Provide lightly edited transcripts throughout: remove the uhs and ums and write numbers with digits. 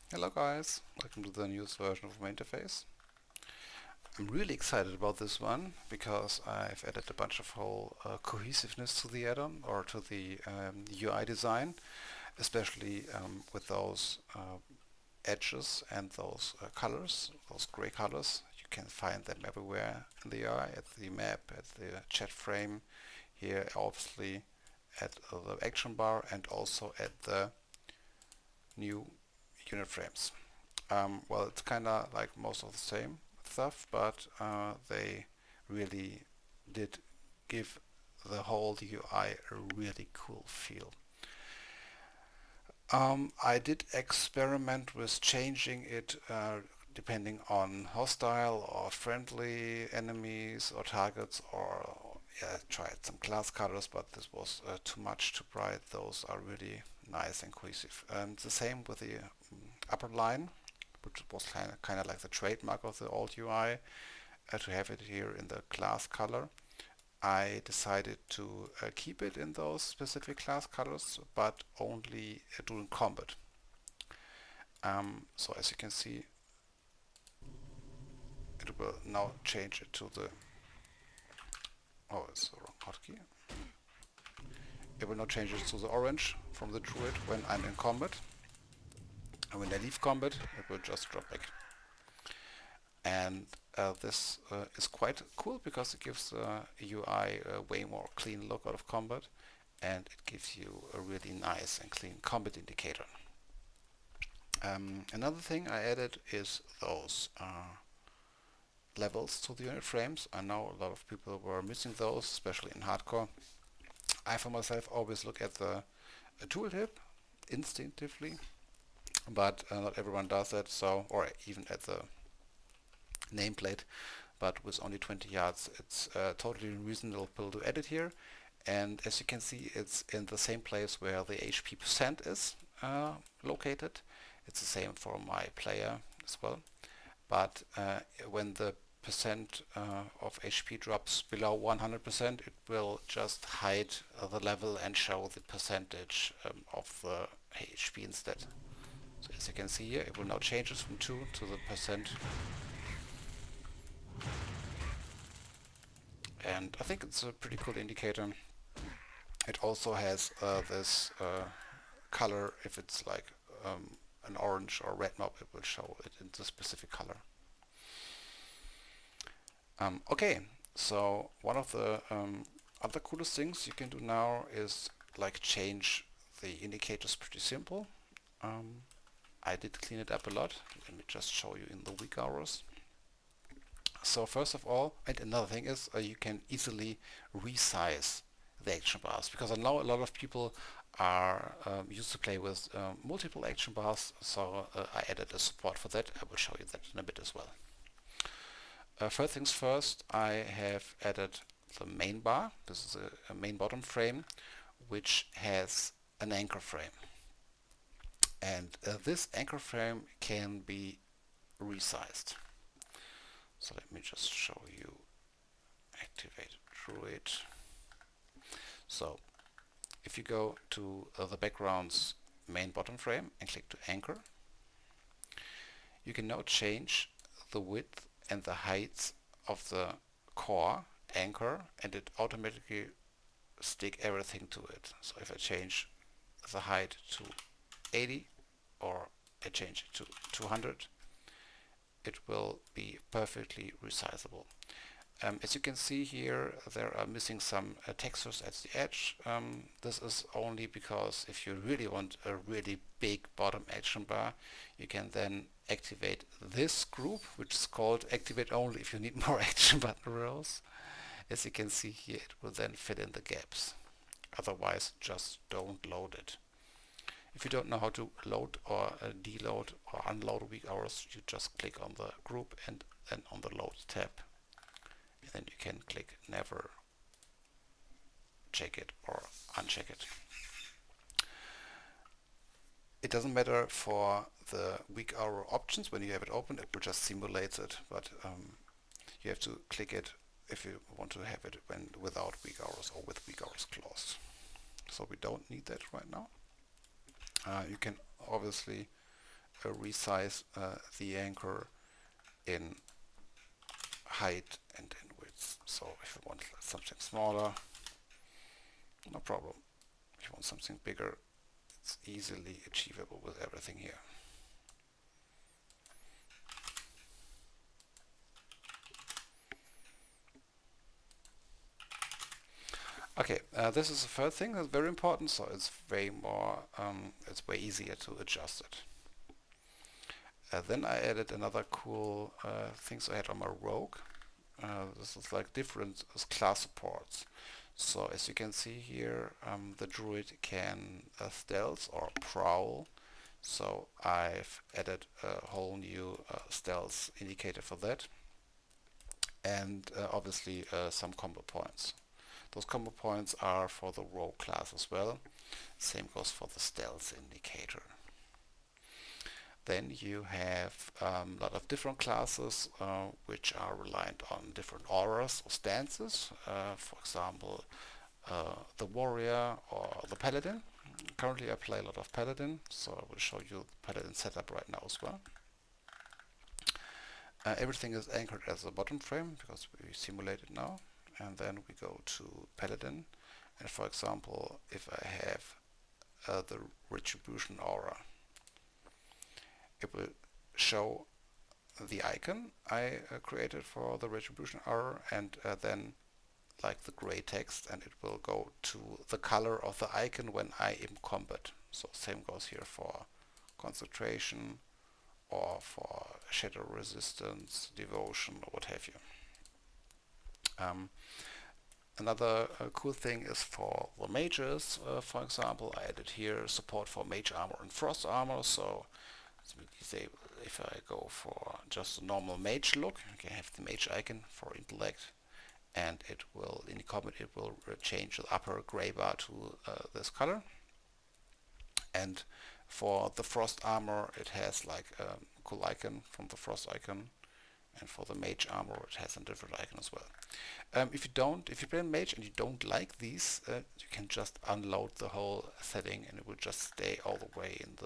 Hello guys, welcome to the newest version of my interface. I'm really excited about this one because I've added a bunch of whole cohesiveness to the add-on or to the UI design, especially with those edges and those colors, those gray colors. You can find them everywhere in the UI, at the map, at the chat frame, here obviously at the action bar, and also at the new unit frames. Well, it's kind of like most of the same stuff, but they really did give the whole UI a really cool feel. I did experiment with changing it depending on hostile or friendly enemies or targets, or yeah, tried some class colors, but this was too much, too bright. Those are really nice and cohesive. The same with the upper line, which was kind of like the trademark of the old UI, to have it here in the class color. I decided to keep it in those specific class colors, but only during combat. So as you can see, it will now change it to the, oh, it's the wrong hotkey. It will now change it to the orange from the druid when I'm in combat. And when I leave combat, it will just drop back. And this is quite cool because it gives the UI a way more clean look out of combat, and it gives you a really nice and clean combat indicator. Another thing I added is those levels to the unit frames. I know a lot of people were missing those, especially in hardcore. I for myself always look at the tooltip instinctively, but not everyone does that, so, or even at the nameplate, but with only 20 yards it's totally reasonable to edit here. And as you can see, it's in the same place where the HP percent is located. It's the same for my player as well, but when the percent of HP drops below 100%, it will just hide the level and show the percentage of the HP instead. So as you can see here, it will now change it from 2 to the percent. And I think it's a pretty cool indicator. It also has this color. If it's like an orange or red mob, it will show it in the specific color. Okay, so one of the other coolest things you can do now is like change the indicators. Pretty simple. I did clean it up a lot. Let me just show you in the weak hours. So first of all, and another thing is you can easily resize the action bars, because I know a lot of people are used to play with multiple action bars, so I added a support for that. I will show you that in a bit as well. First things first, I have added the main bar. This is a main bottom frame which has an anchor frame, and this anchor frame can be resized. So let me just show you. Activate Druid. So if you go to the background's main bottom frame and click to anchor, you can now change the width and the height of the core anchor, and it automatically stick everything to it. So if I change the height to 80 or I change it to 200, it will be perfectly resizable. As you can see here, there are missing some textures at the edge. This is only because if you really want a really big bottom action bar, you can then activate this group, which is called activate only if you need more action button rows. As you can see here, it will then fill in the gaps. Otherwise, just don't load it. If you don't know how to load or deload or unload weak hours, you just click on the group and then on the load tab. And then you can click never check it or uncheck it. It doesn't matter for the weak hour options. When you have it open, it will just simulate it, but you have to click it if you want to have it when without weak hours or with weak hours closed. So we don't need that right now. You can obviously resize the anchor in height and in width. So if you want something smaller, no problem. If you want something bigger, it's easily achievable with everything here. Okay, this is the third thing that's very important, so it's it's way easier to adjust it. Then I added another cool things I had on my rogue. This is like different class supports. So as you can see here, the druid can stealth or prowl. So I've added a whole new stealth indicator for that, and obviously some combo points. Those combo points are for the rogue class as well. Same goes for the stealth indicator. Then you have a lot of different classes which are reliant on different auras or stances. For example, the warrior or the paladin. Currently I play a lot of paladin, so I will show you the paladin setup right now as well. Everything is anchored as a bottom frame because we simulate it now. And then we go to paladin, and for example, if I have the retribution aura, it will show the icon I created for the retribution aura, and then like the gray text, and it will go to the color of the icon when I am in combat. So same goes here for concentration or for shadow resistance, devotion, or what have you. Another cool thing is for the mages. For example, I added here support for mage armor and frost armor. So if I go for just a normal mage look, you can have the mage icon for intellect, and it will, in the combat, it will change the upper gray bar to this color. And for the frost armor, it has like a cool icon from the frost icon. And for the mage armor, it has a different icon as well. If you play mage and you don't like these, you can just unload the whole setting, and it will just stay all the way in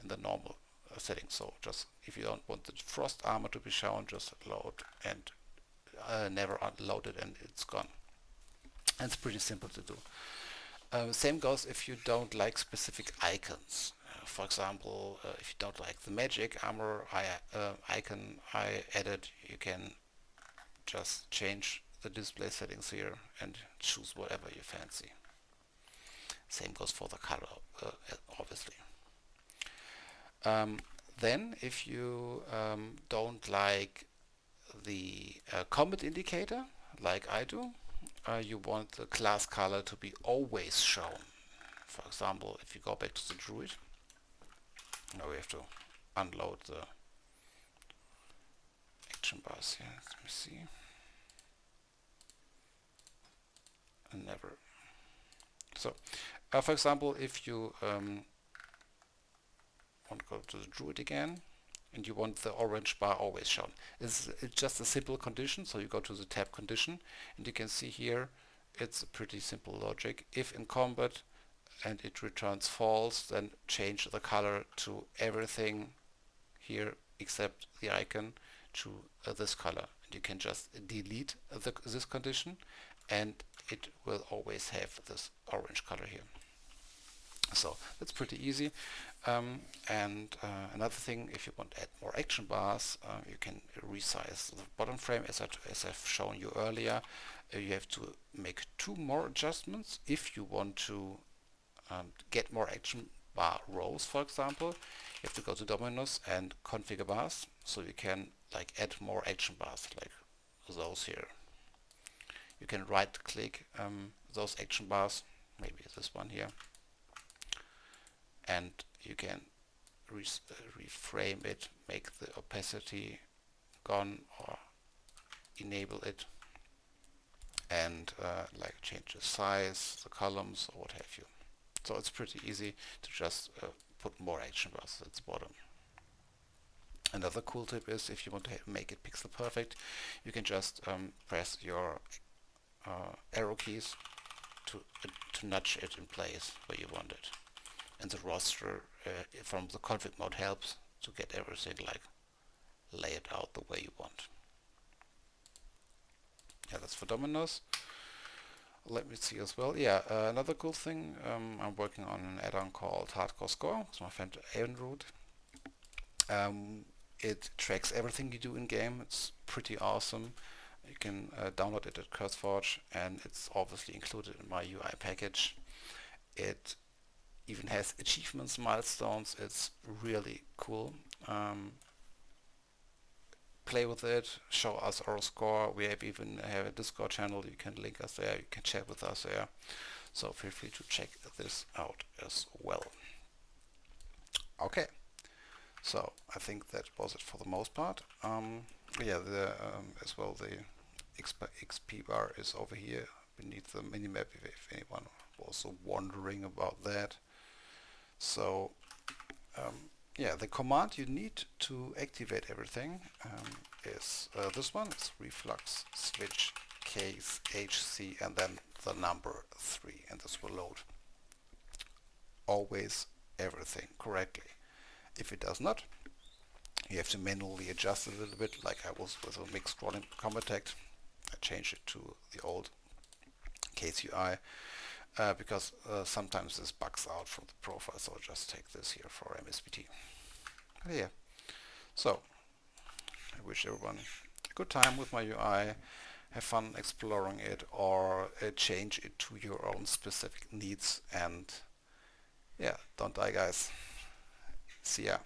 the normal setting. So just if you don't want the frost armor to be shown, just load and never unload it, and it's gone. And it's pretty simple to do. Same goes if you don't like specific icons. For example, if you don't like the magic armor icon I added, you can just change the display settings here and choose whatever you fancy. Same goes for the color, obviously. Then, if you don't like the combat indicator, like I do, you want the class color to be always shown. For example, if you go back to the druid, now we have to unload the action bars here. Let me see. And never. So, for example, if you want to go to the druid again, and you want the orange bar always shown. It's just a simple condition, so you go to the tab condition, and you can see here it's a pretty simple logic. If in combat and it returns false, then change the color to everything here except the icon to this color. And you can just delete this condition, and it will always have this orange color here. So that's pretty easy. Another thing, if you want to add more action bars, you can resize the bottom frame as I've shown you earlier. You have to make 2 more adjustments if you want to get more action bar rows. For example, you have to go to Dominus and configure bars, so you can like add more action bars like those here. You can right click those action bars, maybe this one here, and you can reframe it, make the opacity gone or enable it, and like change the size, the columns, or what have you. So it's pretty easy to just put more action bars at the bottom. Another cool tip is if you want to make it pixel perfect, you can just press your arrow keys to nudge it in place where you want it. And the roster from the config mode helps to get everything like laid out the way you want. Yeah, that's for Dominoes. Let me see as well. Yeah, another cool thing, I'm working on an add-on called Hardcore Score. It's my friend Evenroot. It tracks everything you do in game. It's pretty awesome. You can download it at CurseForge, and it's obviously included in my UI package. It even has achievements, milestones. It's really cool. Play with it, show us our score. We even have a Discord channel. You can link us there. You can chat with us there. So feel free to check this out as well. Okay. So I think that was it for the most part. Yeah, as well the XP bar is over here beneath the minimap if anyone was wondering about that. So yeah, the command you need to activate everything is this one. It's reflux switch Caith HC and then the number 3, and this will load always everything correctly. If it does not, you have to manually adjust it a little bit, like I was with a mixed scrolling combat text. I changed it to the old CaithUI because sometimes this bugs out from the profile, so I'll just take this here for MSBT. But yeah, so I wish everyone a good time with my UI. Have fun exploring it, or change it to your own specific needs. And yeah, don't die, guys. See ya.